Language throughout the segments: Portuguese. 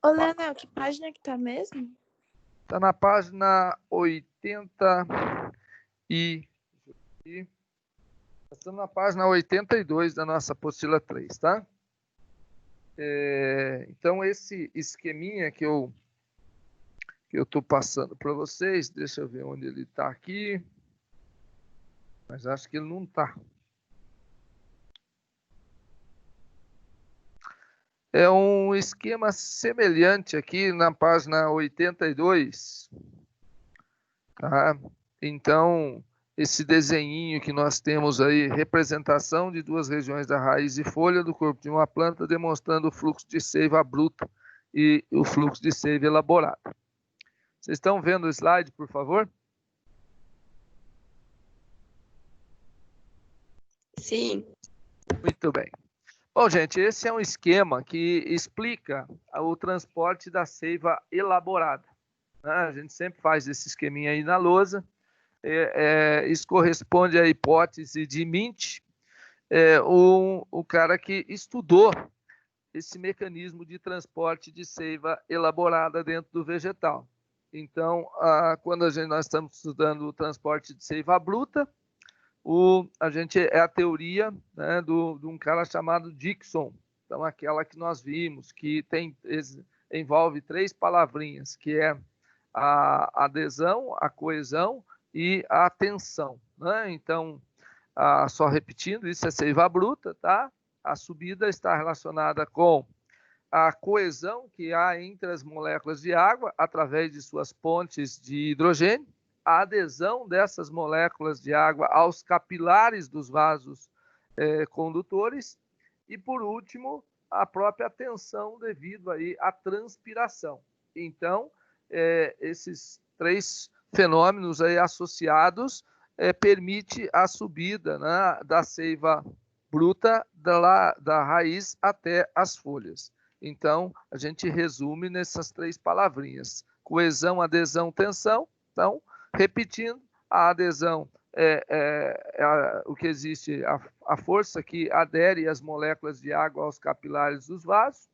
Ô, Leonel, que página que tá mesmo? Está na página 80 e... Estamos na página 82 da nossa apostila 3, tá? Então, esse esqueminha que eu estou passando para vocês, deixa eu ver onde ele está aqui, mas acho que ele não está. É um esquema semelhante aqui na página 82, tá? Então, esse desenhinho que nós temos aí, representação de duas regiões da raiz e folha do corpo de uma planta, demonstrando o fluxo de seiva bruta e o fluxo de seiva elaborado. Vocês estão vendo o slide, por favor? Sim. Muito bem. Bom, gente, esse é um esquema que explica o transporte da seiva elaborada, né? A gente sempre faz esse esqueminha aí na lousa. Isso corresponde à hipótese de Mint, o cara que estudou esse mecanismo de transporte de seiva elaborada dentro do vegetal. Então, quando nós estamos estudando o transporte de seiva bruta, é a teoria, né, de um cara chamado Dickson. Então, aquela que nós vimos, que envolve 3 palavrinhas, que é a adesão, a coesão e a tensão, né? Então, só repetindo, isso é seiva bruta, tá? A subida está relacionada com a coesão que há entre as moléculas de água através de suas pontes de hidrogênio, a adesão dessas moléculas de água aos capilares dos vasos condutores e, por último, a própria tensão devido aí à transpiração. Então, esses 3 fenômenos aí associados permite a subida, né, da seiva bruta da raiz até as folhas. Então, a gente resume nessas 3 palavrinhas: coesão, adesão, tensão. Então, repetindo, a adesão o que existe, a força que adere as moléculas de água aos capilares dos vasos.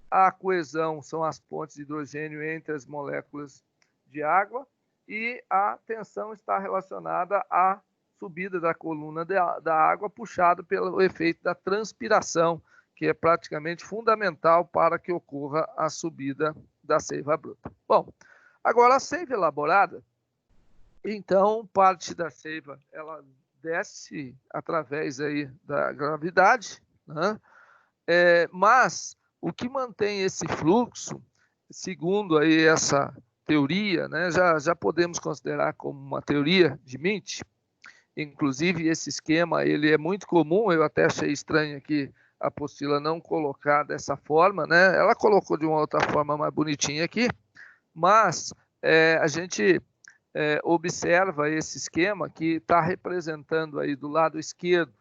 A coesão são as pontes de hidrogênio entre as moléculas de água. E a tensão está relacionada à subida da coluna da água, puxado pelo efeito da transpiração, que é praticamente fundamental para que ocorra a subida da seiva bruta. Bom, agora a seiva elaborada, então parte da seiva ela desce através aí da gravidade, né? Mas o que mantém esse fluxo, segundo aí essa teoria, né, já podemos considerar como uma teoria de Mint. Inclusive, esse esquema ele é muito comum, eu até achei estranho aqui a apostila não colocar dessa forma, né? Ela colocou de uma outra forma mais bonitinha aqui, mas a gente observa esse esquema que está representando aí do lado esquerdo,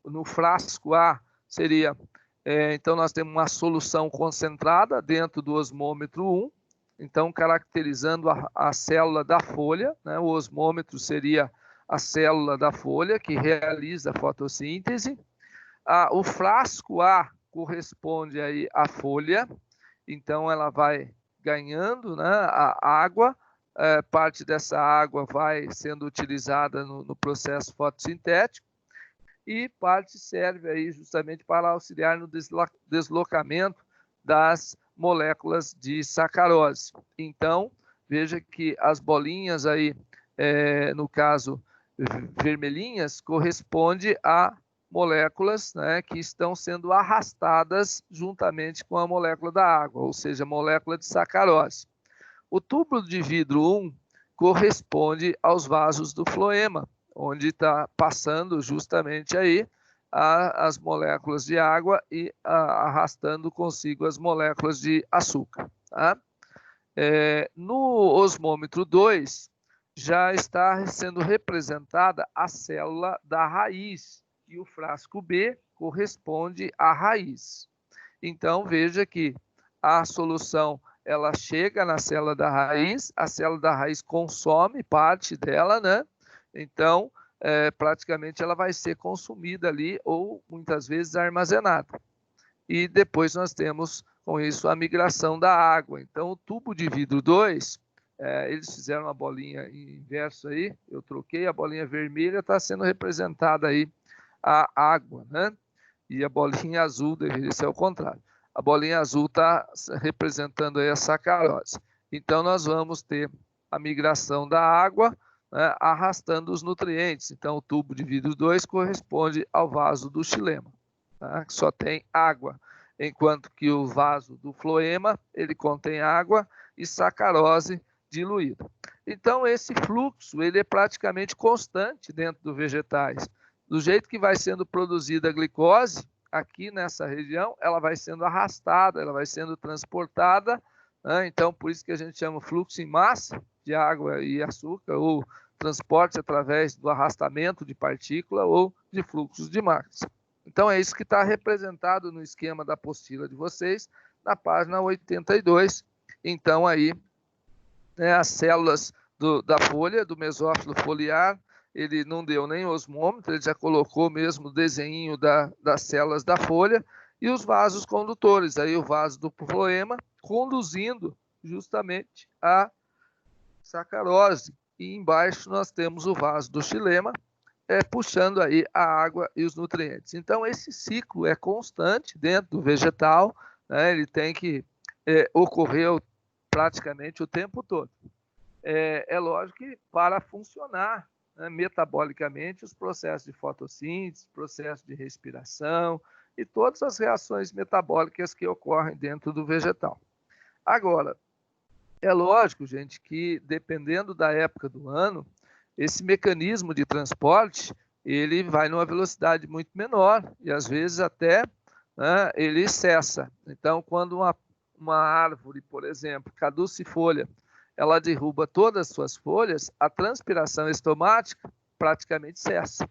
no frasco A, seria, então nós temos uma solução concentrada dentro do osmômetro 1, então caracterizando a célula da folha, né? O osmômetro seria a célula da folha que realiza a fotossíntese. O frasco A corresponde aí à folha, então ela vai ganhando, né, a água, parte dessa água vai sendo utilizada no processo fotossintético e parte serve aí justamente para auxiliar no deslocamento das moléculas de sacarose. Então, veja que as bolinhas aí, no caso vermelhinhas, corresponde a moléculas, né, que estão sendo arrastadas juntamente com a molécula da água, ou seja, molécula de sacarose. O tubo de vidro 1 corresponde aos vasos do floema, onde está passando justamente aí as moléculas de água e arrastando consigo as moléculas de açúcar. Tá? No osmômetro 2, já está sendo representada a célula da raiz, e o frasco B corresponde à raiz. Então, veja que a solução ela chega na célula da raiz, a célula da raiz consome parte dela, né? Então, praticamente ela vai ser consumida ali ou muitas vezes armazenada. E depois nós temos com isso a migração da água. Então, o tubo de vidro 2, eles fizeram uma bolinha inverso aí, eu troquei, a bolinha vermelha está sendo representada aí a água, né? E a bolinha azul deveria ser ao contrário. A bolinha azul está representando aí a sacarose. Então, nós vamos ter a migração da água, né, arrastando os nutrientes. Então, o tubo de vidro 2 corresponde ao vaso do xilema, tá? Que só tem água, enquanto que o vaso do floema, ele contém água e sacarose diluída. Então, esse fluxo ele é praticamente constante dentro dos vegetais. Do jeito que vai sendo produzida a glicose, aqui nessa região, ela vai sendo arrastada, ela vai sendo transportada, né? Então, por isso que a gente chama fluxo em massa de água e açúcar, ou transporte através do arrastamento de partícula ou de fluxos de massa. Então, é isso que está representado no esquema da apostila de vocês, na página 82. Então, aí, né, as células da folha, do mesófilo foliar, ele não deu nem osmômetro, ele já colocou mesmo o desenho das células da folha, e os vasos condutores, aí o vaso do floema, conduzindo justamente a sacarose. E embaixo nós temos o vaso do xilema, puxando aí a água e os nutrientes. Então, esse ciclo é constante dentro do vegetal, né? Ele tem que ocorrer praticamente o tempo todo. É lógico que para funcionar, né, metabolicamente, os processos de fotossíntese, processo de respiração e todas as reações metabólicas que ocorrem dentro do vegetal. Agora, é lógico, gente, que dependendo da época do ano, esse mecanismo de transporte, ele vai numa velocidade muito menor e às vezes até, né, ele cessa. Então, quando uma árvore, por exemplo, caducifolha, ela derruba todas as suas folhas, a transpiração estomática praticamente cessa.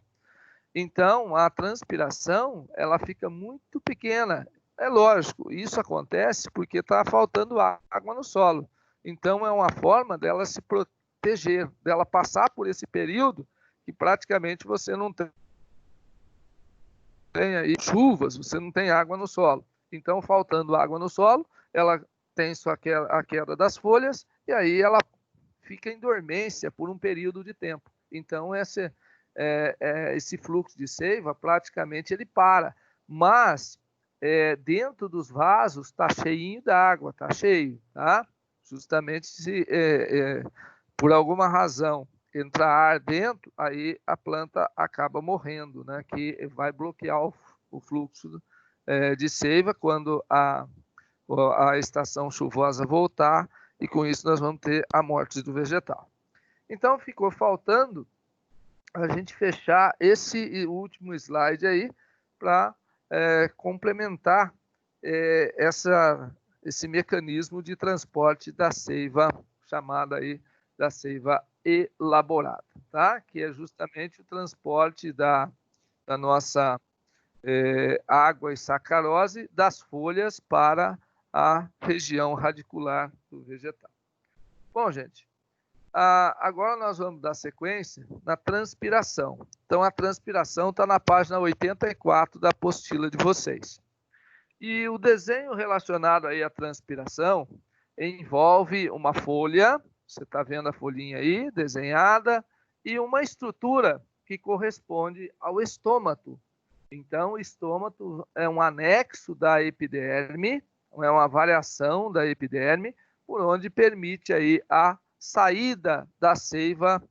Então, a transpiração, ela fica muito pequena. É lógico, isso acontece porque está faltando água no solo. Então, é uma forma dela se proteger, dela passar por esse período que praticamente você não tem aí chuvas, você não tem água no solo. Então, faltando água no solo, ela tem a queda das folhas e aí ela fica em dormência por um período de tempo. Então, esse fluxo de seiva, praticamente, ele para. Mas, dentro dos vasos, está cheinho d'água, está cheio, tá? Justamente se, por alguma razão, entrar ar dentro, aí a planta acaba morrendo, né? Que vai bloquear o fluxo de seiva quando a estação chuvosa voltar, e com isso nós vamos ter a morte do vegetal. Então, ficou faltando a gente fechar esse último slide aí para complementar esse mecanismo de transporte da seiva, chamada aí da seiva elaborada, tá? Que é justamente o transporte da nossa água e sacarose das folhas para a região radicular do vegetal. Bom, gente, agora nós vamos dar sequência na transpiração. Então, a transpiração está na página 84 da apostila de vocês. E o desenho relacionado aí à transpiração envolve uma folha, você está vendo a folhinha aí, desenhada, e uma estrutura que corresponde ao estômato. Então, o estômato é um anexo da epiderme, é uma variação da epiderme, por onde permite aí a saída da seiva,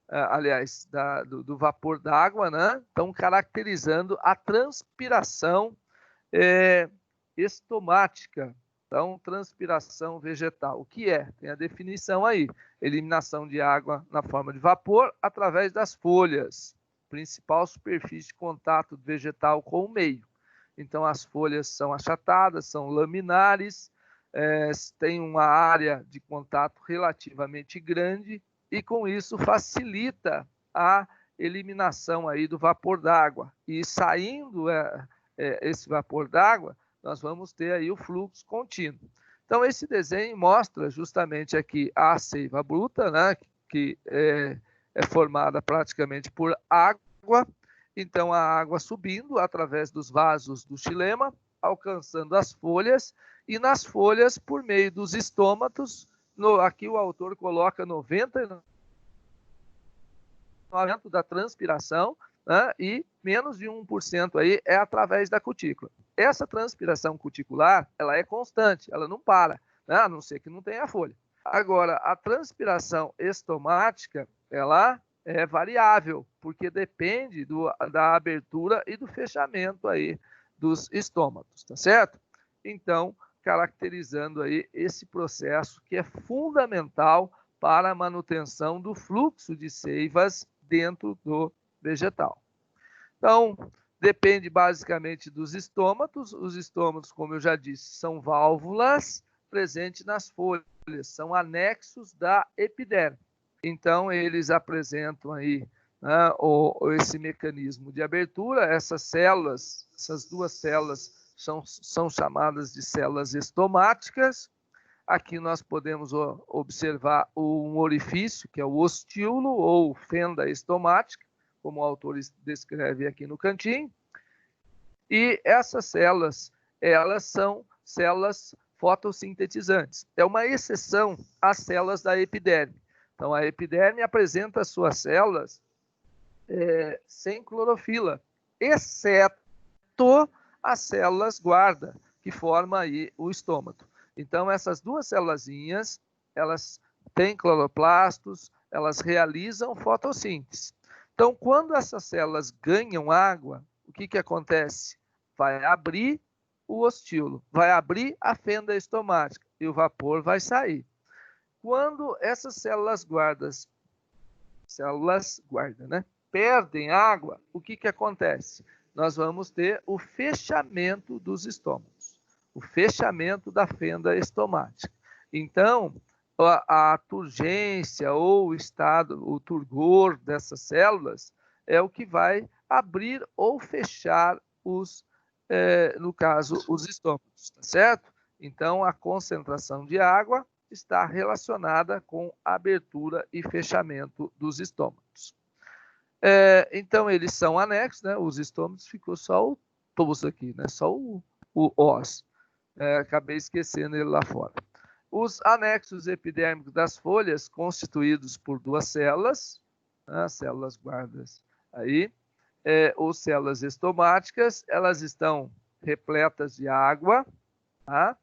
aliás, do vapor d'água, né? Então, caracterizando a transpiração estomática. Então, transpiração vegetal. O que é? Tem a definição aí. Eliminação de água na forma de vapor através das folhas. Principal superfície de contato do vegetal com o meio. Então, as folhas são achatadas, são laminares, tem uma área de contato relativamente grande e, com isso, facilita a eliminação aí do vapor d'água. E saindo esse vapor d'água, nós vamos ter aí o fluxo contínuo. Então, esse desenho mostra justamente aqui a seiva bruta, né, que é formada praticamente por água. Então, a água subindo através dos vasos do xilema, alcançando as folhas, e nas folhas por meio dos estômatos. Aqui o autor coloca 99% da transpiração, né, e menos de 1% aí é através da cutícula. Essa transpiração cuticular, ela é constante, ela não para, né, a não ser que não tenha folha. Agora, a transpiração estomática, ela é variável, porque depende da abertura e do fechamento aí dos estômatos, tá certo? Então, caracterizando aí esse processo que é fundamental para a manutenção do fluxo de seivas dentro do vegetal. Então, depende basicamente dos estômatos. Os estômatos, como eu já disse, são válvulas presentes nas folhas, são anexos da epiderme. Então, eles apresentam aí, né, esse mecanismo de abertura. Essas células, essas duas células, são chamadas de células estomáticas. Aqui nós podemos observar um orifício, que é o ostíolo ou fenda estomática, como o autor descreve aqui no cantinho. E essas células, elas são células fotossintetizantes. É uma exceção às células da epiderme. Então, a epiderme apresenta as suas células sem clorofila, exceto as células guarda, que formam aí o estômago. Então, essas duas célulazinhas, elas têm cloroplastos, elas realizam fotossíntese. Então, quando essas células ganham água, o que acontece? Vai abrir o ostíolo, vai abrir a fenda estomática e o vapor vai sair. Quando essas células guarda, né, perdem água, o que acontece? Nós vamos ter o fechamento dos estômagos, o fechamento da fenda estomática. Então, a turgência ou o estado, o turgor dessas células é o que vai abrir ou fechar no caso, os estômagos, tá certo? Então, a concentração de água está relacionada com a abertura e fechamento dos estômagos. Então, eles são anexos, né? Os estômagos, ficou só o toso aqui, né? Só o os. Acabei esquecendo ele lá fora. Os anexos epidérmicos das folhas, constituídos por duas células, né? Células guardas aí, ou células estomáticas, elas estão repletas de água, tá?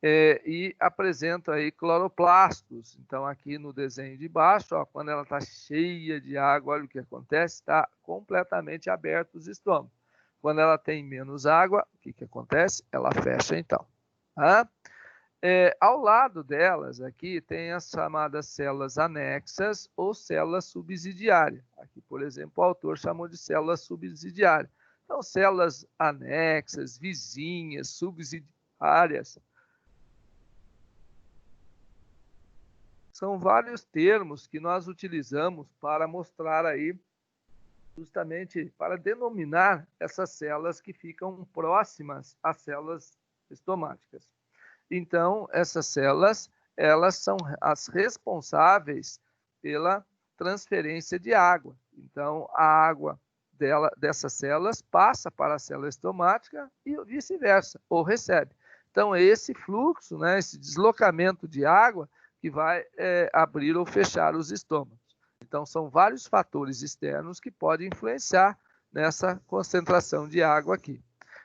E apresentam aí cloroplastos. Então, aqui no desenho de baixo, ó, quando ela está cheia de água, olha o que acontece, está completamente aberto os estômagos. Quando ela tem menos água, o que acontece? Ela fecha, então. Tá? Ao lado delas, aqui, tem as chamadas células anexas ou células subsidiárias. Aqui, por exemplo, o autor chamou de células subsidiárias. Então, células anexas, vizinhas, subsidiárias, são vários termos que nós utilizamos para mostrar aí, justamente para denominar essas células que ficam próximas às células estomáticas. Então, essas células, elas são as responsáveis pela transferência de água. Então, a água dessas células passa para a célula estomática e vice-versa, ou recebe. Então, esse fluxo, né, esse deslocamento de água, que vai abrir ou fechar os estômagos. Então, são vários fatores externos que podem influenciar nessa concentração de água aqui.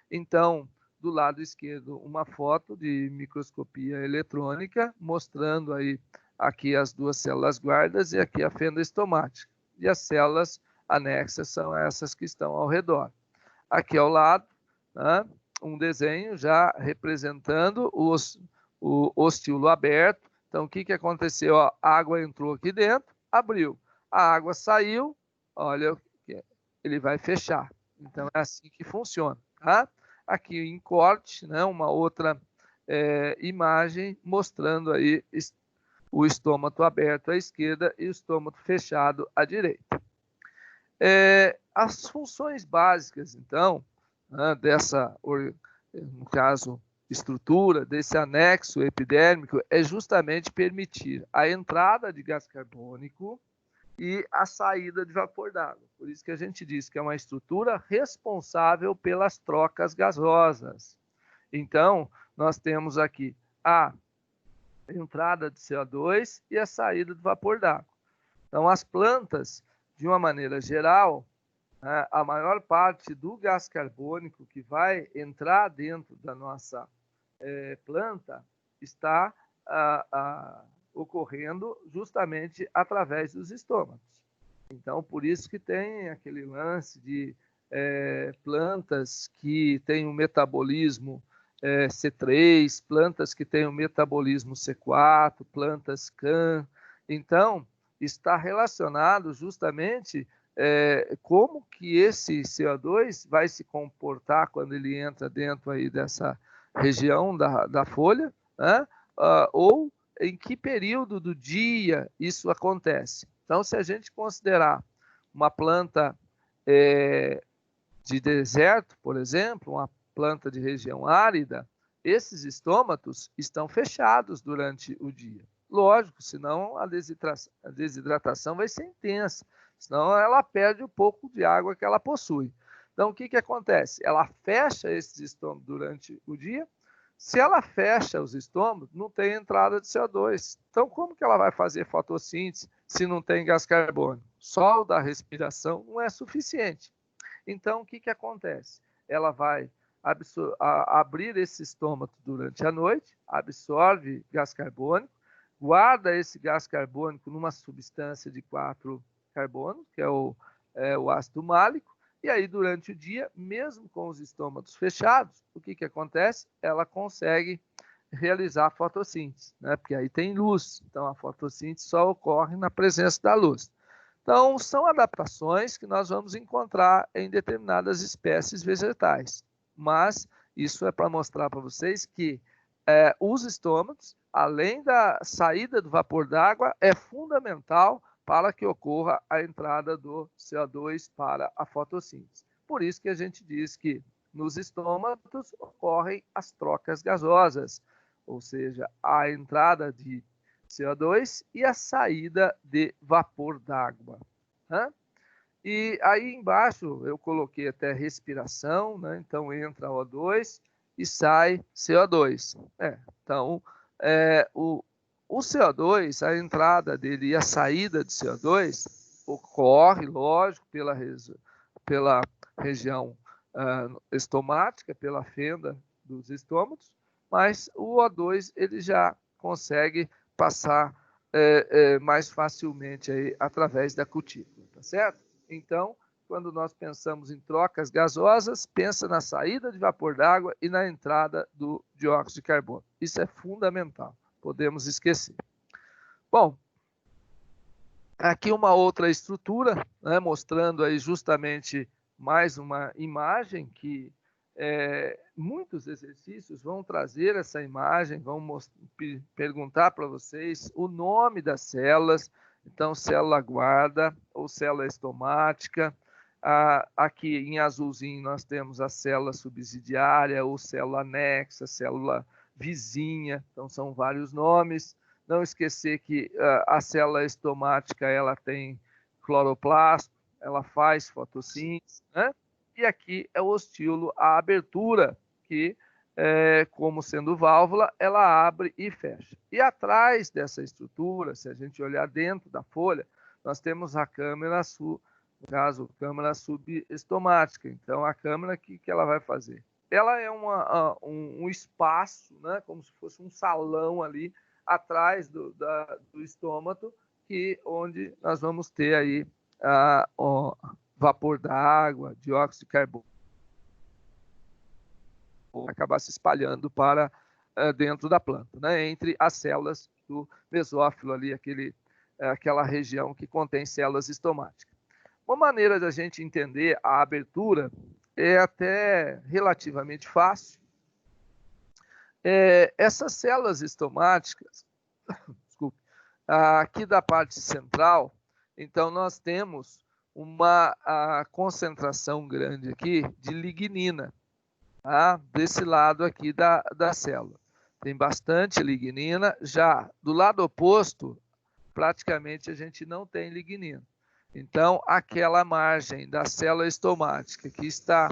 Então, do lado esquerdo, uma foto de microscopia eletrônica, mostrando aí aqui as duas células guardas e aqui a fenda estomática. E as células anexas são essas que estão ao redor. Aqui ao lado, né, um desenho já representando o ostíolo aberto. Então, o que aconteceu? A água entrou aqui dentro, abriu. A água saiu, olha, ele vai fechar. Então, é assim que funciona. Tá? Aqui em corte, né, uma outra imagem mostrando aí o estômago aberto à esquerda e o estômago fechado à direita. As funções básicas, então, né, no caso, estrutura desse anexo epidérmico é justamente permitir a entrada de gás carbônico e a saída de vapor d'água. Por isso que a gente diz que é uma estrutura responsável pelas trocas gasosas. Então, nós temos aqui a entrada de CO2 e a saída do vapor d'água. Então, as plantas, de uma maneira geral, a maior parte do gás carbônico que vai entrar dentro da nossa planta está ocorrendo justamente através dos estômagos. Então, por isso que tem aquele lance de plantas que têm um metabolismo C3, plantas que têm um metabolismo C4, plantas CAN. Então, está relacionado justamente como que esse CO2 vai se comportar quando ele entra dentro aí dessa região da folha, né? Ou em que período do dia isso acontece. Então, se a gente considerar uma planta de deserto, por exemplo, uma planta de região árida, esses estômatos estão fechados durante o dia. Lógico, senão a desidratação vai ser intensa, senão ela perde um pouco de água que ela possui. Então, o que acontece? Ela fecha esses estômagos durante o dia. Se ela fecha os estômagos, não tem entrada de CO2. Então, como que ela vai fazer fotossíntese se não tem gás carbônico? Só o da respiração não é suficiente. Então, o que acontece? Ela vai abrir esse estômago durante a noite, absorve gás carbônico, guarda esse gás carbônico numa substância de 4 carbonos, que é o ácido málico, e aí durante o dia, mesmo com os estômagos fechados, o que acontece? Ela consegue realizar a fotossíntese, né? Porque aí tem luz, então a fotossíntese só ocorre na presença da luz. Então, são adaptações que nós vamos encontrar em determinadas espécies vegetais. Mas isso é para mostrar para vocês que os estômagos, além da saída do vapor d'água, é fundamental para que ocorra a entrada do CO2 para a fotossíntese. Por isso que a gente diz que nos estômagos ocorrem as trocas gasosas, ou seja, a entrada de CO2 e a saída de vapor d'água. Né? E aí embaixo eu coloquei até respiração, né? Então entra O2 e sai CO2. Então, o CO2, a entrada dele e a saída de CO2 ocorre, lógico, pela região estomática, pela fenda dos estômagos, mas o O2 ele já consegue passar mais facilmente aí, através da cutícula, tá certo? Então, quando nós pensamos em trocas gasosas, pensa na saída de vapor d'água e na entrada do dióxido de carbono. Isso é fundamental, podemos esquecer. Bom, aqui uma outra estrutura, né, mostrando aí justamente mais uma imagem que muitos exercícios vão trazer essa imagem, vão perguntar para vocês o nome das células. Então, célula guarda ou célula estomática. Aqui em azulzinho nós temos a célula subsidiária ou célula anexa, célula vizinha. Então, são vários nomes. Não esquecer que a célula estomática ela tem cloroplasto, ela faz fotossíntese, né? E aqui é o ostilo, a abertura, que, como sendo válvula, ela abre e fecha. E atrás dessa estrutura, se a gente olhar dentro da folha, nós temos a câmara no caso, câmara subestomática. Então, a câmara, o que ela vai fazer? Ela é um espaço, né, como se fosse um salão ali, atrás do estômago, onde nós vamos ter aí vapor d'água, dióxido de carbono, acabar se espalhando para dentro da planta, né? Entre as células do mesófilo ali, aquela região que contém células estomáticas. Uma maneira da gente entender a abertura é até relativamente fácil. Essas células estomáticas, desculpe, aqui da parte central, então nós temos uma concentração grande aqui de lignina, tá? Desse lado aqui da célula. Tem bastante lignina. Já do lado oposto, praticamente a gente não tem lignina. Então, aquela margem da célula estomática que está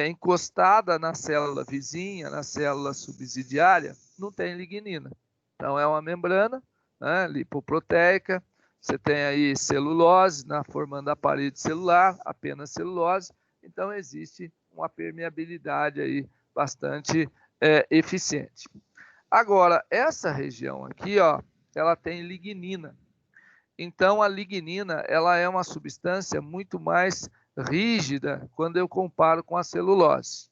encostada na célula vizinha, na célula subsidiária, não tem lignina. Então, é uma membrana, né, lipoproteica. Você tem aí celulose, formando a parede celular, apenas celulose. Então, existe uma permeabilidade aí bastante eficiente. Agora, essa região aqui, ó, ela tem lignina. Então, a lignina, ela é uma substância muito mais rígida quando eu comparo com a celulose.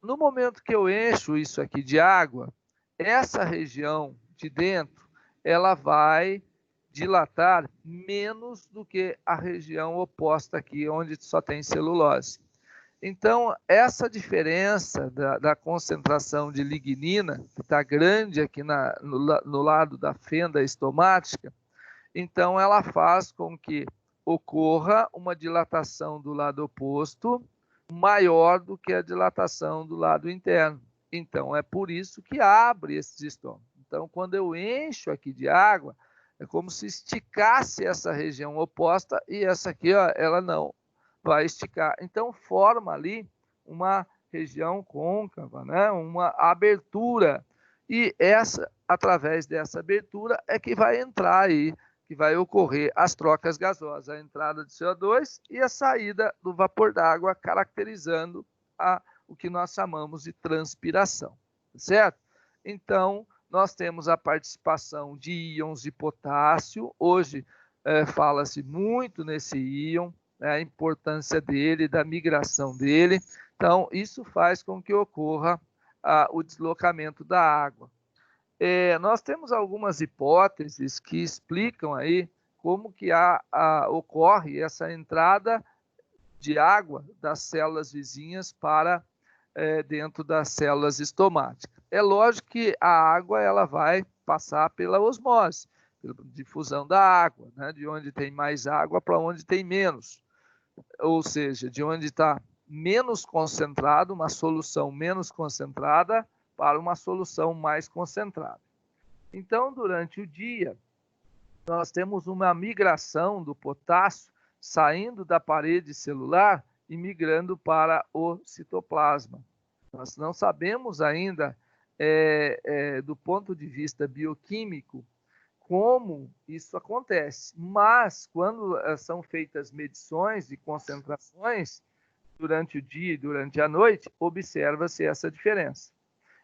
No momento que eu encho isso aqui de água, essa região de dentro, ela vai dilatar menos do que a região oposta aqui, onde só tem celulose. Então, essa diferença da concentração de lignina, que está grande aqui no lado da fenda estomática, então ela faz com que ocorra uma dilatação do lado oposto maior do que a dilatação do lado interno. Então, é por isso que abre esses estômagos. Então, quando eu encho aqui de água, é como se esticasse essa região oposta e essa aqui, ó, ela não vai esticar. Então, forma ali uma região côncava, né? Uma abertura. E através dessa abertura, é que vai entrar aí, que vai ocorrer as trocas gasosas, a entrada de CO2 e a saída do vapor d'água, caracterizando o que nós chamamos de transpiração, certo? Então, nós temos a participação de íons de potássio. Hoje fala-se muito nesse íon, né, a importância dele, da migração dele. Então, isso faz com que ocorra o deslocamento da água. Nós temos algumas hipóteses que explicam aí como que ocorre essa entrada de água das células vizinhas para dentro das células estomáticas. É lógico que a água ela vai passar pela osmose, pela difusão da água, né, de onde tem mais água para onde tem menos. Ou seja, de onde está menos concentrado, uma solução menos concentrada, para uma solução mais concentrada. Então, durante o dia, nós temos uma migração do potássio saindo da parede celular e migrando para o citoplasma. Nós não sabemos ainda, do ponto de vista bioquímico, como isso acontece, mas quando são feitas medições de concentrações durante o dia e durante a noite, observa-se essa diferença.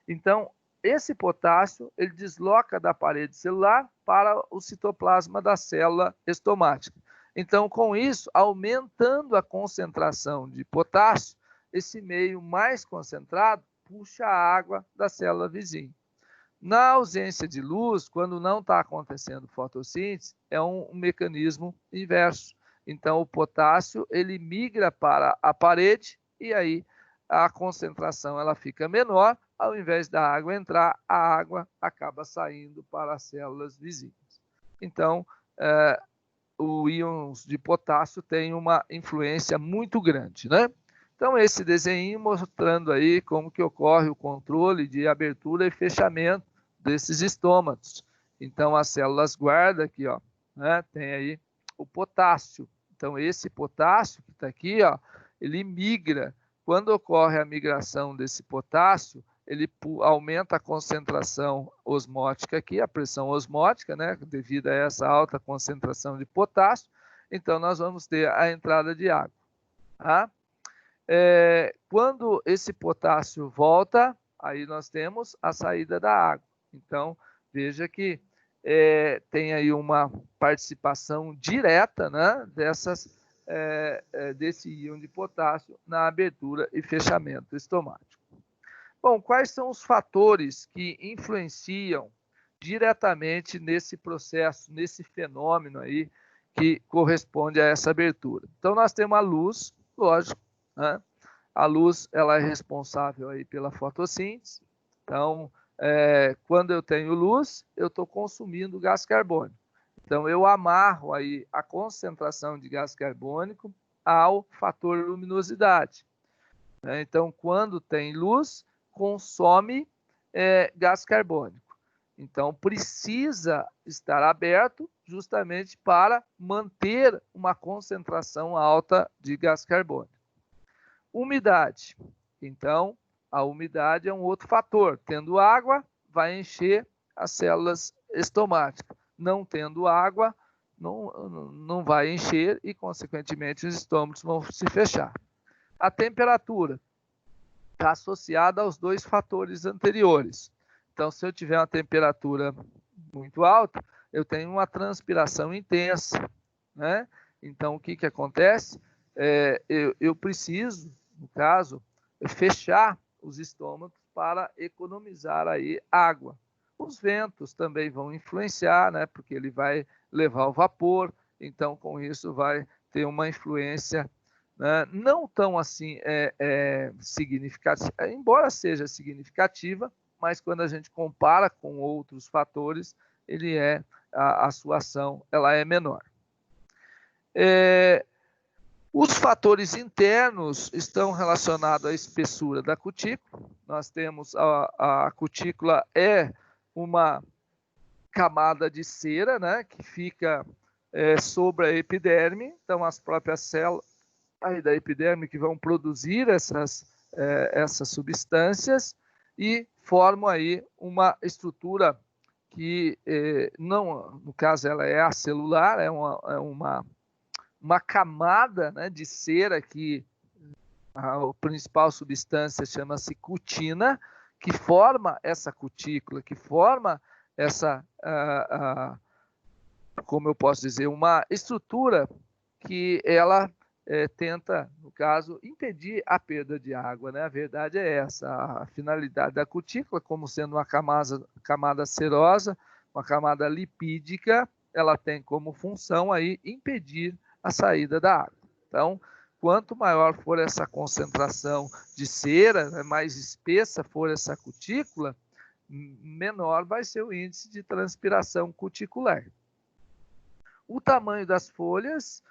Então, esse potássio, ele desloca da parede celular para o citoplasma da célula estomática. Então, com isso, aumentando a concentração de potássio, esse meio mais concentrado puxa a água da célula vizinha. Na ausência de luz, quando não está acontecendo fotossíntese, é um mecanismo inverso. Então, o potássio, ele migra para a parede e aí a concentração ela fica menor. Ao invés da água entrar, a água acaba saindo para as células vizinhas. Então, o íons de potássio tem uma influência muito grande, né? Então, esse desenho mostrando aí como que ocorre o controle de abertura e fechamento desses estômatos. Então, as células guarda aqui, ó, né, tem aí o potássio. Então, esse potássio que está aqui, ó, ele migra. Quando ocorre a migração desse potássio, ele aumenta a concentração osmótica aqui, a pressão osmótica, né, devido a essa alta concentração de potássio. Então, nós vamos ter a entrada de água. Tá? Quando esse potássio volta, aí nós temos a saída da água. Então, veja que tem aí uma participação direta, né, desse íon de potássio na abertura e fechamento estomático. Bom, quais são os fatores que influenciam diretamente nesse processo, nesse fenômeno aí que corresponde a essa abertura? Então, nós temos a luz, lógico, né? A luz ela é responsável aí pela fotossíntese. Então, quando eu tenho luz, eu estou consumindo gás carbônico. Então, eu amarro aí a concentração de gás carbônico ao fator luminosidade. Então, quando tem luz, consome gás carbônico. Então, precisa estar aberto justamente para manter uma concentração alta de gás carbônico. Umidade. Então, a umidade é um outro fator. Tendo água, vai encher as células estomáticas. Não tendo água, não vai encher e, consequentemente, os estômagos vão se fechar. A temperatura está associada aos dois fatores anteriores. Então, se eu tiver uma temperatura muito alta, eu tenho uma transpiração intensa, né? Então, o que acontece? Eu preciso, no caso, fechar os estômagos para economizar aí água. Os ventos também vão influenciar, né? Porque ele vai levar o vapor, então, com isso, vai ter uma influência, né? Não tão assim significativa, embora seja significativa, mas quando a gente compara com outros fatores, a sua ação ela é menor. Os fatores internos estão relacionados à espessura da cutícula. Nós temos a cutícula é uma camada de cera, né, que fica sobre a epiderme. Então, as próprias células aí da epiderme que vão produzir essas substâncias e formam aí uma estrutura que não, no caso, ela é acelular, é uma camada, né, de cera que a principal substância chama-se cutina, que forma essa cutícula, que forma essa, como eu posso dizer, uma estrutura que ela tenta, no caso, impedir a perda de água, né? A verdade é essa, a finalidade da cutícula, como sendo uma camada serosa, uma camada lipídica, ela tem como função aí impedir a saída da água. Então, quanto maior for essa concentração de cera, né, mais espessa for essa cutícula, menor vai ser o índice de transpiração cuticular. O tamanho das folhas,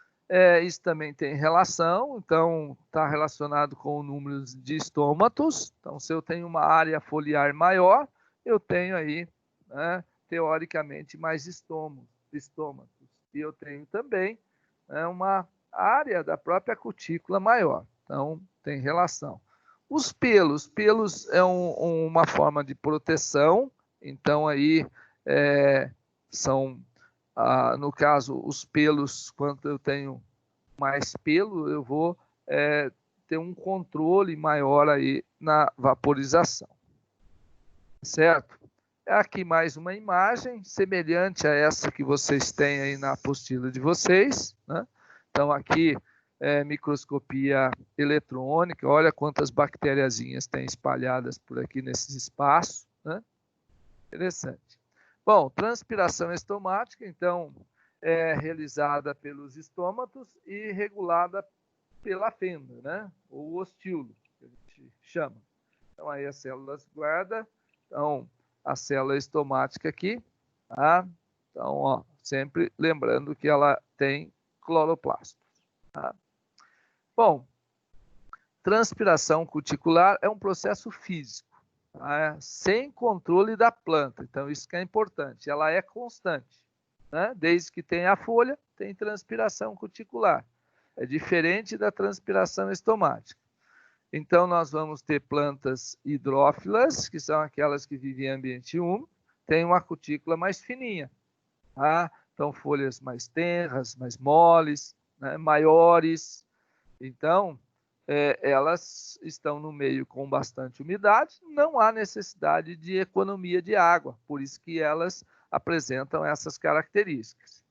isso também tem relação, então está relacionado com o número de estômatos. Então, se eu tenho uma área foliar maior, eu tenho aí, né, teoricamente, mais estômatos. E eu tenho também uma área da própria cutícula maior. Então, tem relação. Os pelos é uma forma de proteção, então aí são, no caso, os pelos, quando eu tenho mais pelo, eu vou ter um controle maior aí na vaporização. Certo? Aqui mais uma imagem semelhante a essa que vocês têm aí na apostila de vocês, né? Então, aqui microscopia eletrônica, olha quantas bactériazinhas tem espalhadas por aqui nesses espaços, né? Interessante. Bom, transpiração estomática, então, é realizada pelos estômatos e regulada pela fenda, né? Ou ostíolo, que a gente chama. Então, aí as células guarda, então, a célula estomática aqui, tá? Então, ó, sempre lembrando que ela tem cloroplasto. Tá? Bom, transpiração cuticular é um processo físico, tá? Sem controle da planta. Então, isso que é importante. Ela é constante, né? Desde que tem a folha, tem transpiração cuticular. É diferente da transpiração estomática. Então, nós vamos ter plantas hidrófilas, que são aquelas que vivem em ambiente úmido, tem uma cutícula mais fininha, tá? Então, folhas mais tenras, mais moles, né? Maiores. Então, elas estão no meio com bastante umidade, não há necessidade de economia de água, por isso que elas apresentam essas características.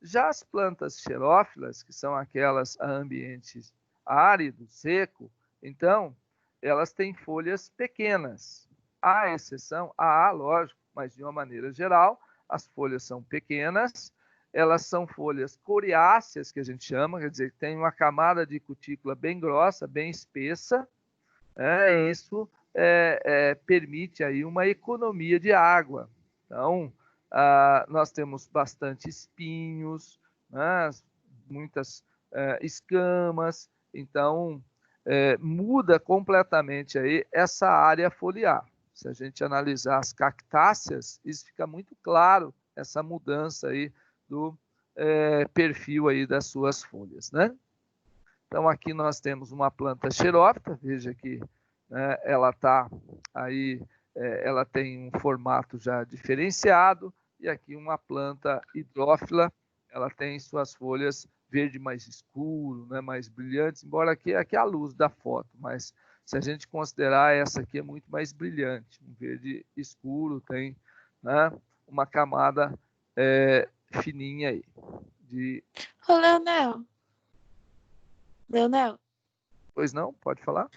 Já as plantas xerófilas, que são aquelas a ambiente árido, seco, então, elas têm folhas pequenas. Há exceção? Lógico, mas de uma maneira geral, as folhas são pequenas, elas são folhas coriáceas, que a gente chama, quer dizer, tem uma camada de cutícula bem grossa, bem espessa, e isso permite aí uma economia de água. Então, nós temos bastante espinhos, né, muitas escamas, então muda completamente aí essa área foliar. Se a gente analisar as cactáceas, isso fica muito claro, essa mudança aí do perfil aí das suas folhas, né? Então, aqui nós temos uma planta xerófita, veja que, né, ela está aí, ela tem um formato já diferenciado, e aqui uma planta hidrófila, ela tem suas folhas verde mais escuro, né, mais brilhantes, embora aqui é a luz da foto, mas se a gente considerar, essa aqui é muito mais brilhante, um verde escuro, tem, né, uma camada fininha aí. Ô, Leonel, Pois não? Pode falar?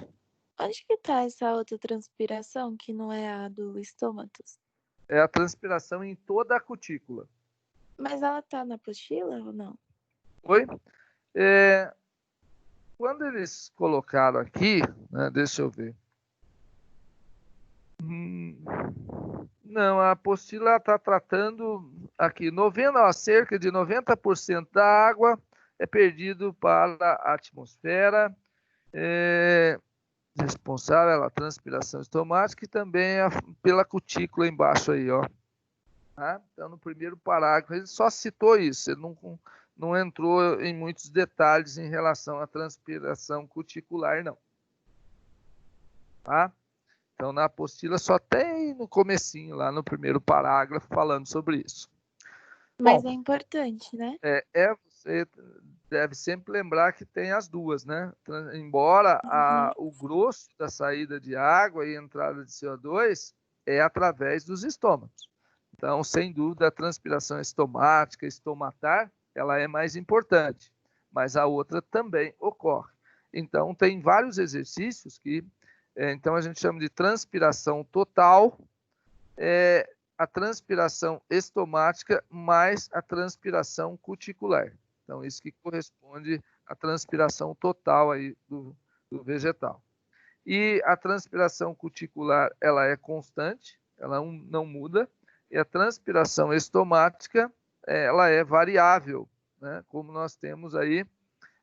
onde que tá essa outra transpiração que não é a do estômatos? É a transpiração em toda a cutícula. Mas ela tá na apostila ou não? Oi? Quando eles colocaram aqui, né, deixa eu ver. Não, a apostila está tratando aqui, cerca de 90% da água é perdido para a atmosfera, responsável pela transpiração estomática e também pela cutícula embaixo aí, ó. Tá? Então, no primeiro parágrafo, ele só citou isso, ele não entrou em muitos detalhes em relação à transpiração cuticular, não. Tá? Então, na apostila só tem no comecinho, lá no primeiro parágrafo, falando sobre isso. Mas Bom, é importante, né? você deve sempre lembrar que tem as duas, né? Embora o grosso da saída de água e entrada de CO2 é através dos estômagos. Então, sem dúvida, a transpiração estomática, estomatar, ela é mais importante, mas a outra também ocorre. Então, tem vários exercícios que, então, a gente chama de transpiração total, a transpiração estomática mais a transpiração cuticular. Então, isso que corresponde à transpiração total aí do vegetal. E a transpiração cuticular, ela é constante, ela não muda, e a transpiração estomática, ela é variável, né? Como nós temos aí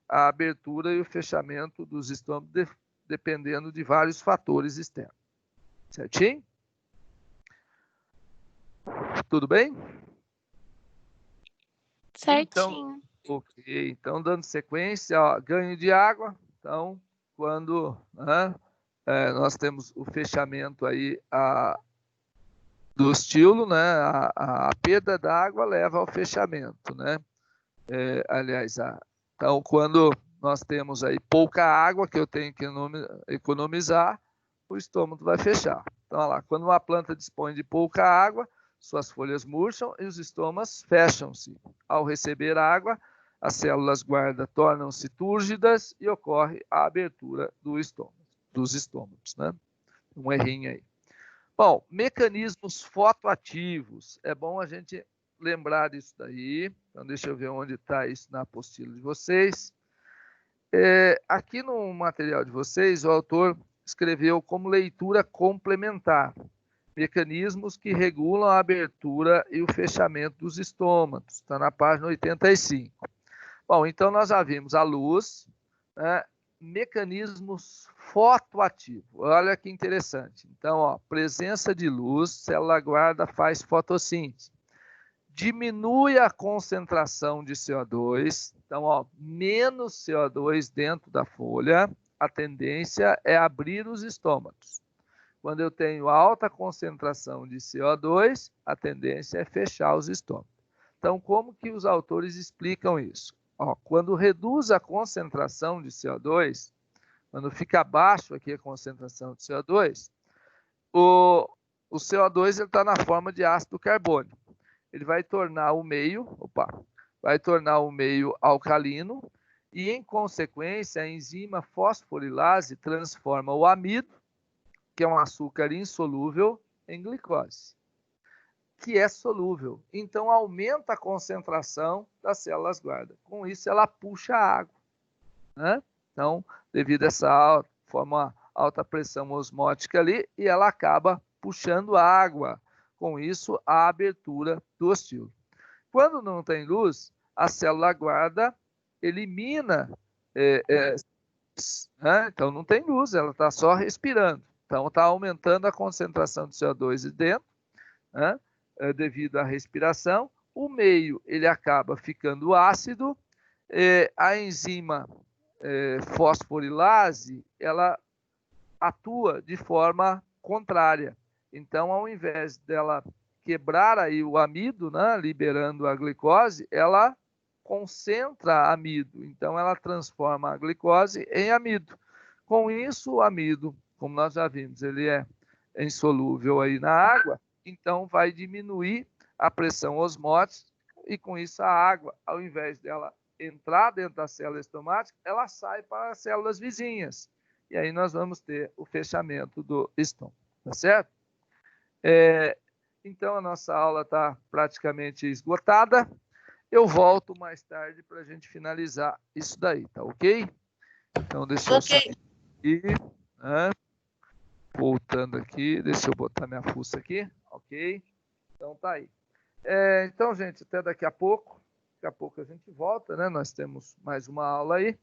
a abertura e o fechamento dos estômagos, dependendo de vários fatores externos. Certinho? Tudo bem? Certinho. Então, ok. Então, dando sequência, ó, ganho de água. Então, quando nós temos o fechamento aí do estilo, né? A perda da água leva ao fechamento, né? Aliás, então, quando nós temos aí pouca água que eu tenho que economizar, o estômago vai fechar. Então, olha lá, quando uma planta dispõe de pouca água, suas folhas murcham e os estômagos fecham-se. Ao receber água, as células guarda tornam-se túrgidas e ocorre a abertura dos estômagos, né? Um errinho aí. Bom, mecanismos fotoativos. É bom a gente lembrar disso daí. Então, deixa eu ver onde está isso na apostila de vocês. Aqui no material de vocês, o autor escreveu como leitura complementar. Mecanismos que regulam a abertura e o fechamento dos estômagos. Está na página 85. Bom, então nós já vimos a luz, né? Mecanismos fotoativos. Olha que interessante. Então, ó, presença de luz, célula guarda faz fotossíntese. Diminui a concentração de CO2. Então, ó, menos CO2 dentro da folha, a tendência é abrir os estômagos. Quando eu tenho alta concentração de CO2, a tendência é fechar os estômagos. Então, como que os autores explicam isso? Ó, quando reduz a concentração de CO2, quando fica abaixo aqui a concentração de CO2, o CO2 está na forma de ácido carbônico. Ele vai tornar o meio alcalino e, em consequência, a enzima fosforilase transforma o amido, que é um açúcar insolúvel, em glicose, que é solúvel. Então, aumenta a concentração das células guarda. Com isso, ela puxa a água, né? Então, devido a essa alta pressão osmótica ali, e ela acaba puxando a água. Com isso, a abertura do estilo. Quando não tem luz, a célula guarda elimina, né? Então não tem luz, ela está só respirando. Então está aumentando a concentração de CO2 dentro, né? Devido à respiração. O meio ele acaba ficando ácido, a enzima fosforilase, ela atua de forma contrária. Então, ao invés dela quebrar aí o amido, né, liberando a glicose, ela concentra amido. Então, ela transforma a glicose em amido. Com isso, o amido, como nós já vimos, ele é insolúvel aí na água, então vai diminuir a pressão osmótica e com isso a água, ao invés dela entrar dentro da célula estomática, ela sai para as células vizinhas. E aí nós vamos ter o fechamento do estômago, tá certo? Então a nossa aula está praticamente esgotada. Eu volto mais tarde para a gente finalizar isso daí, tá ok? Então deixa eu sair aqui, né? Voltando aqui, deixa eu botar minha fuça aqui, ok? Então tá aí. Então, gente, até daqui a pouco. Daqui a pouco a gente volta, né? Nós temos mais uma aula aí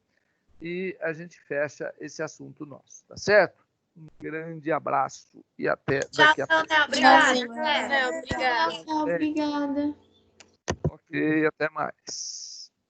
e a gente fecha esse assunto nosso, tá certo? Um grande abraço e até daqui a pouco. Obrigada. Obrigada. Ok, até mais.